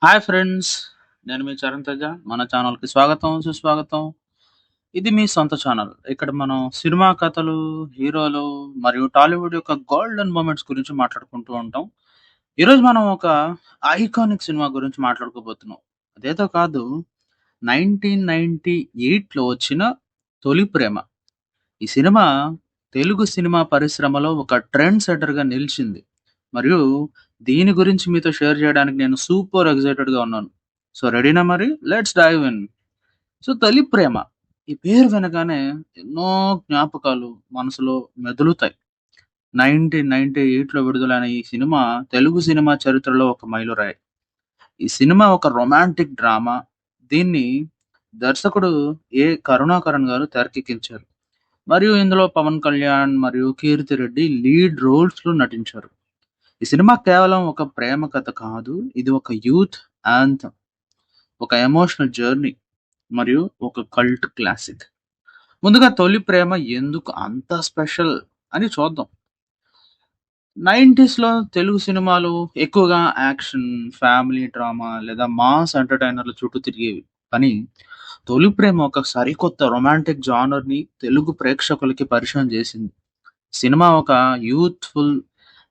Hi friends. నేను మీ చరణ్ తేజ. మన ఛానల్‌కి స్వాగతం, సుస్వాగతం. ఇది మీ సొంత ఛానల్. ఇక్కడ మనం సినిమా కథలు, హీరోలు మరియు టాలీవుడ్ యొక్క గోల్డెన్ మొమెంట్స్ గురించి మాట్లాడుకుంటూ ఉంటాం. ఈరోజు మనం ఒక ఐకానిక్ సినిమా గురించి మాట్లాడుకోబోతున్నాం. అదేదో కాదు, 1998లో వచ్చిన 'తొలి ప్రేమ'. ఈ సినిమా తెలుగు సినిమా పరిశ్రమలో ఒక ట్రెండ్ సెట్టర్‌గా నిలిచింది. మరియు దీని గురించి మీతో షేర్ చేయడానికి నేను సూపర్ ఎక్సైటెడ్‌గా ఉన్నాను. సో రెడీనా మరి? Let's dive in. సో 'తొలి ప్రేమ' ఈ పేరు వినగానే ఎన్నో జ్ఞాపకాలు మనసులో మెదులుతాయి. 1998లో విడుదలైన ఈ సినిమా తెలుగు సినిమా చరిత్రలో ఒక మైలురాయి. ఈ సినిమా ఒక రొమాంటిక్ డ్రామా. దీన్ని దర్శకుడు కరుణాకరన్ గారు తెరకెక్కించారు. మరియు ఇందులో పవన్ కళ్యాణ్ మరియు కీర్తి రెడ్డి లీడ్ రోల్స్‌లో నటించారు. ఈ సినిమా కేవలం ఒక ప్రేమ కథ కాదు. ఇది ఒక యూత్ యాంథమ్, ఒక ఎమోషనల్ జర్నీ మరియు ఒక కల్ట్ క్లాసిక్. ముందుగా 'తొలి ప్రేమ' ఎందుకు అంత స్పెషల్ అని చూద్దాం. 90స్‌లో తెలుగు సినిమాలు ఎక్కువగా యాక్షన్, ఫ్యామిలీ డ్రామా లేదా మాస్ ఎంటర్‌టైనర్‌ల చుట్టూ తిరిగేవి. కానీ 'తొలి ప్రేమ' ఒక సరికొత్త రొమాంటిక్ జానర్‌ని తెలుగు ప్రేక్షకులకి పరిచయం చేసింది. సినిమా ఒక యూత్‌ఫుల్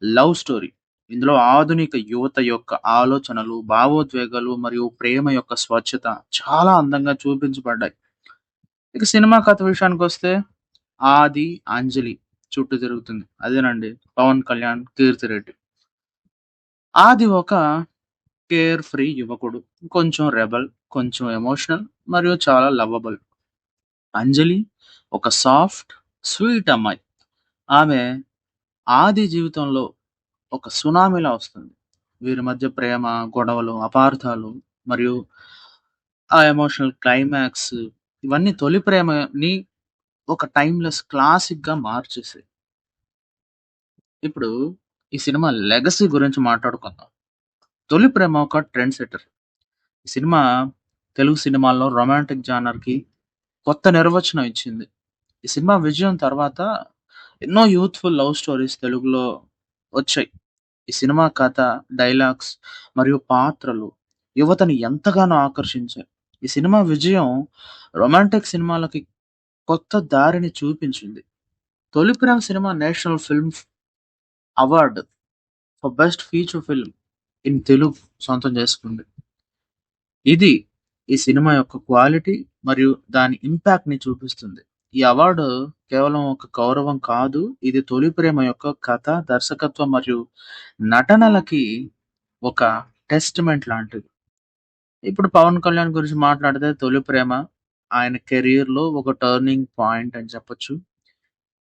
లవ్ స్టోరీ. ఇందులో ఆధునిక యువత యొక్క ఆలోచనలు, భావోద్వేగాలు మరియు ప్రేమ యొక్క స్వచ్ఛత చాలా అందంగా చూపించబడ్డాయి. ఇక సినిమా కథ విషయానికొస్తే 'ఆది, అంజలి' చుట్టూ తిరుగుతుంది. అదేనండి, పవన్ కళ్యాణ్, కీర్తి రెడ్డి. ఆది ఒక కేర్ ఫ్రీ యువకుడు. కొంచెం రెబెల్, కొంచెం ఎమోషనల్ మరియు చాలా లవబుల్. అంజలి ఒక సాఫ్ట్, స్వీట్ అమ్మాయి. ఆమె ఆది జీవితంలో ఒక సునామీలా వస్తుంది. వీరి మధ్య ప్రేమ, గొడవలు, అపార్థాలు మరియు ఆ ఎమోషనల్ క్లైమాక్స్ ఇవన్నీ 'తొలి ప్రేమ'ని ఒక టైమ్‌లెస్ క్లాసిక్‌గా మార్చేసాయి. ఇప్పుడు ఈ సినిమా లెగసీ గురించి మాట్లాడుకుందాం. 'తొలి ప్రేమ' ఒక ట్రెండ్ సెట్టర్. ఈ సినిమా తెలుగు సినిమాల్లో రొమాంటిక్ జానర్‌కి కొత్త నిర్వచనం ఇచ్చింది. ఈ సినిమా విజయం తర్వాత ఎన్నో యూత్‌ఫుల్ లవ్ స్టోరీస్ తెలుగులో వచ్చాయి. ఈ సినిమా కథ, డైలాగ్స్ మరియు పాత్రలు యువతని ఎంతగానో ఆకర్షించాయి. ఈ సినిమా విజయం రొమాంటిక్ సినిమాలకి కొత్త దారిని చూపించింది. 'Tholi Prema' cinema national film award for best feature film in Telugu సొంతం చేసుకుంది. ఇది ఈ సినిమా యొక్క క్వాలిటీ మరియు దాని ఇంపాక్ట్‌ని చూపిస్తుంది. ఈ అవార్డు కేవలం ఒక గౌరవం కాదు. ఇది 'తొలి ప్రేమ' యొక్క కథ, దర్శకత్వం మరియు నటనలకి ఒక టెస్టిమెంట్ లాంటిది. ఇప్పుడు పవన్ కళ్యాణ్ గురించి మాట్లాడితే 'తొలి ప్రేమ' ఆయన కెరియర్‌లో ఒక టర్నింగ్ పాయింట్ అని చెప్పొచ్చు.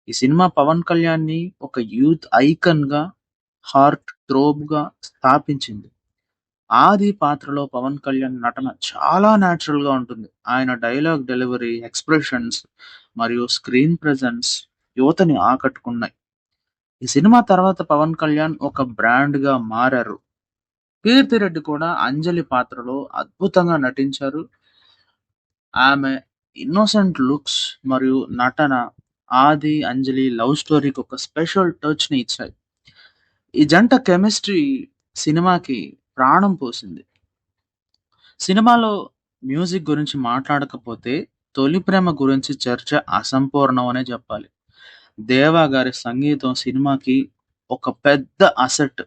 ఈ సినిమా పవన్ కళ్యాణ్‌ని ఒక యూత్ ఐకాన్‌గా, హార్ట్ థ్రోబ్‌గా స్థాపించింది. ఆది పాత్రలో పవన్ కళ్యాణ్ నటన చాలా న్యాచురల్‌గా ఉంటుంది. ఆయన డైలాగ్ డెలివరీ, ఎక్స్‌ప్రెషన్స్ మరియు స్క్రీన్ ప్రెజెన్స్ యువతని ఆకట్టుకున్నాయి. ఈ సినిమా తర్వాత పవన్ కళ్యాణ్ ఒక బ్రాండ్‌గా మారారు. కీర్తిరెడ్డి కూడా అంజలి పాత్రలో అద్భుతంగా నటించారు. ఆమె ఇన్నోసెంట్ లుక్స్ మరియు నటన ఆది, అంజలి లవ్ స్టోరీకి ఒక స్పెషల్ టచ్‌ని ఇచ్చాయి. ఈ జంట కెమిస్ట్రీ సినిమాకి ప్రాణం పోసింది. సినిమాలో మ్యూజిక్ గురించి మాట్లాడకపోతే 'తొలి ప్రేమ' గురించి చర్చ అసంపూర్ణం అనే చెప్పాలి. దేవా గారి సంగీతం సినిమాకి ఒక పెద్ద అసెట్.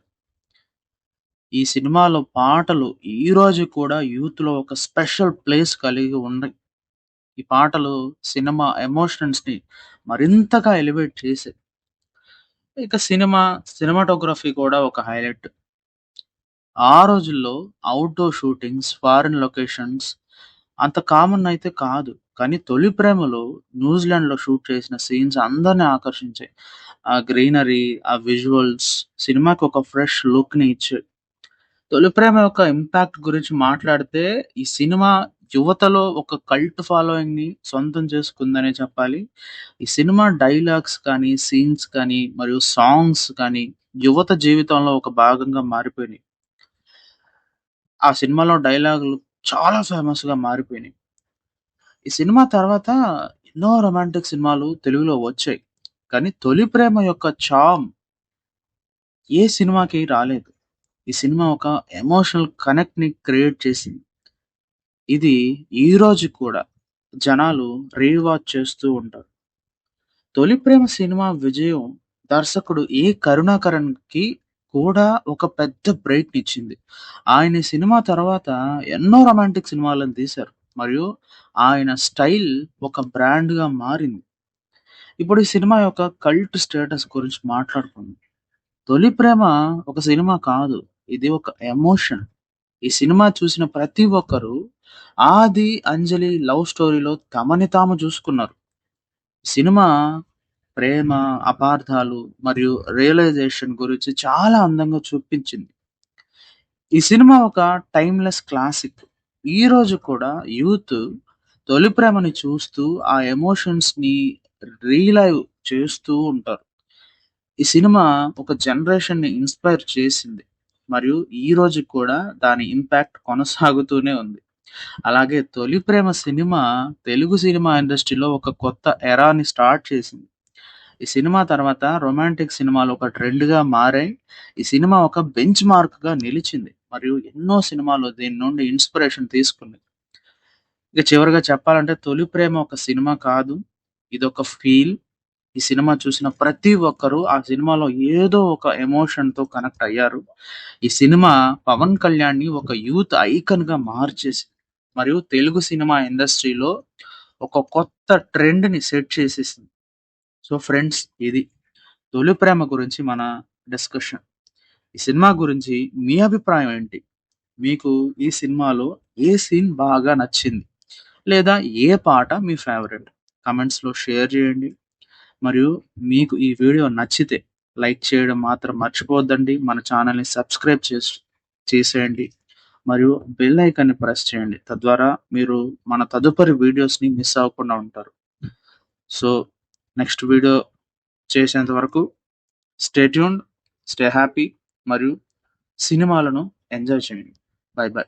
ఈ సినిమాలో పాటలు ఈరోజు కూడా యూత్‌లో ఒక స్పెషల్ ప్లేస్ కలిగి ఉన్నాయి. ఈ పాటలు సినిమా ఎమోషన్స్‌ని మరింతగా ఎలివేట్ చేసాయి. ఇక సినిమాటోగ్రఫీ కూడా ఒక హైలైట్. ఆ రోజుల్లో ఔట్‌డోర్ షూటింగ్స్, ఫారిన్ లొకేషన్స్ అంత కామన్ అయితే కాదు. కానీ 'తొలి ప్రేమలో' న్యూజిలాండ్‌లో షూట్ చేసిన సీన్స్ అందరిని ఆకర్షించాయి. ఆ గ్రీనరీ, ఆ విజువల్స్ సినిమాకి ఒక ఫ్రెష్ లుక్‌ని ఇచ్చాయి. 'తొలి ప్రేమ' యొక్క ఇంపాక్ట్ గురించి మాట్లాడితే ఈ సినిమా యువతలో ఒక కల్ట్ ఫాలోయింగ్‌ని సొంతం చేసుకుందనే చెప్పాలి. ఈ సినిమా డైలాగ్స్ కానీ, సీన్స్ కానీ మరియు సాంగ్స్ కానీ యువత జీవితంలో ఒక భాగంగా మారిపోయినాయి. ఆ సినిమాలో డైలాగులు చాలా ఫేమస్‌గా మారిపోయినాయి. ఈ సినిమా తర్వాత ఎన్నో రొమాంటిక్ సినిమాలు తెలుగులో వచ్చాయి. కానీ 'తొలి ప్రేమ' యొక్క చార్మ్ ఏ సినిమాకి రాలేదు. ఈ సినిమా ఒక ఎమోషనల్ కనెక్ట్‌ని క్రియేట్ చేసింది. ఇది ఈరోజు కూడా జనాలు రీవాచ్ చేస్తూ ఉంటారు. 'తొలి ప్రేమ' సినిమా విజయం దర్శకుడు ఏ. కరుణాకరన్‌కి కూడా ఒక పెద్ద బ్రేక్‌నిచ్చింది. ఆయన ఈ సినిమా తర్వాత ఎన్నో రొమాంటిక్ సినిమాలను తీశారు. మరియు ఆయన స్టైల్ ఒక బ్రాండ్‌గా మారింది. ఇప్పుడు ఈ సినిమా యొక్క కల్ట్ స్టేటస్ గురించి మాట్లాడుకుందాం. 'తొలి ప్రేమ' ఒక సినిమా కాదు. ఇది ఒక ఎమోషన్. ఈ సినిమా చూసిన ప్రతి ఒక్కరు 'ఆది, అంజలి' లవ్ స్టోరీలో తమని తాము చూసుకున్నారు. సినిమా ప్రేమ, అపార్థాలు మరియు రియలైజేషన్ గురించి చాలా అందంగా చూపించింది. ఈ సినిమా ఒక టైమ్‌లెస్ క్లాసిక్. ఈరోజు కూడా యూత్ తొలి ప్రేమని చూస్తూ ఆ ఎమోషన్స్‌ని రీలైవ్ చేస్తూ ఉంటారు. ఈ సినిమా ఒక జనరేషన్‌ని ఇన్‌స్పైర్ చేసింది. మరియు ఈరోజు కూడా దాని ఇంపాక్ట్ కొనసాగుతూనే ఉంది. అలాగే 'తొలి ప్రేమ' సినిమా తెలుగు సినిమా ఇండస్ట్రీలో ఒక కొత్త ఎరాని స్టార్ట్ చేసింది. ఈ సినిమా తర్వాత రొమాంటిక్ సినిమాలు ఒక ట్రెండ్‌గా మారాయి. ఈ సినిమా ఒక బెంచ్ మార్క్‌గా నిలిచింది. మరియు ఎన్నో సినిమాలు దీని నుండి ఇన్‌స్పిరేషన్ తీసుకున్నాయి. ఇక చివరగా చెప్పాలంటే 'తొలి ప్రేమ' ఒక సినిమా కాదు. ఇదొక ఫీల్. ఈ సినిమా చూసిన ప్రతి ఒక్కరు ఆ సినిమాలో ఏదో ఒక ఎమోషన్‌తో కనెక్ట్ అయ్యారు. ఈ సినిమా పవన్ కళ్యాణ్‌ని ఒక యూత్ ఐకాన్‌గా మార్చేసింది. మరియు తెలుగు సినిమా ఇండస్ట్రీలో ఒక కొత్త ట్రెండ్‌ని సెట్ చేసేసింది. సో ఫ్రెండ్స్, ఇది 'తొలి ప్రేమ' గురించి మన డిస్కషన్. ఈ సినిమా గురించి మీ అభిప్రాయం ఏంటి? మీకు ఈ సినిమాలో ఏ సీన్ బాగా నచ్చింది? లేదా ఏ పాట మీ ఫేవరెట్? కామెంట్స్‌లో షేర్ చేయండి. మరియు మీకు ఈ వీడియో నచ్చితే లైక్ చేయడం మాత్రం మర్చిపోవద్దండి. మన ఛానెల్‌ని సబ్స్క్రైబ్ చేసేయండి. మరియు బెల్ ఐకాన్‌ని ప్రెస్ చేయండి. తద్వారా మీరు మన తదుపరి వీడియోస్‌ని మిస్ అవ్వకుండా ఉంటారు. సో, నెక్స్ట్ వీడియో చేసేంత వరకు స్టే ట్యూన్డ్, స్టే హ్యాపీ మరియు సినిమాలను ఎంజాయ్ చేయండి. By by.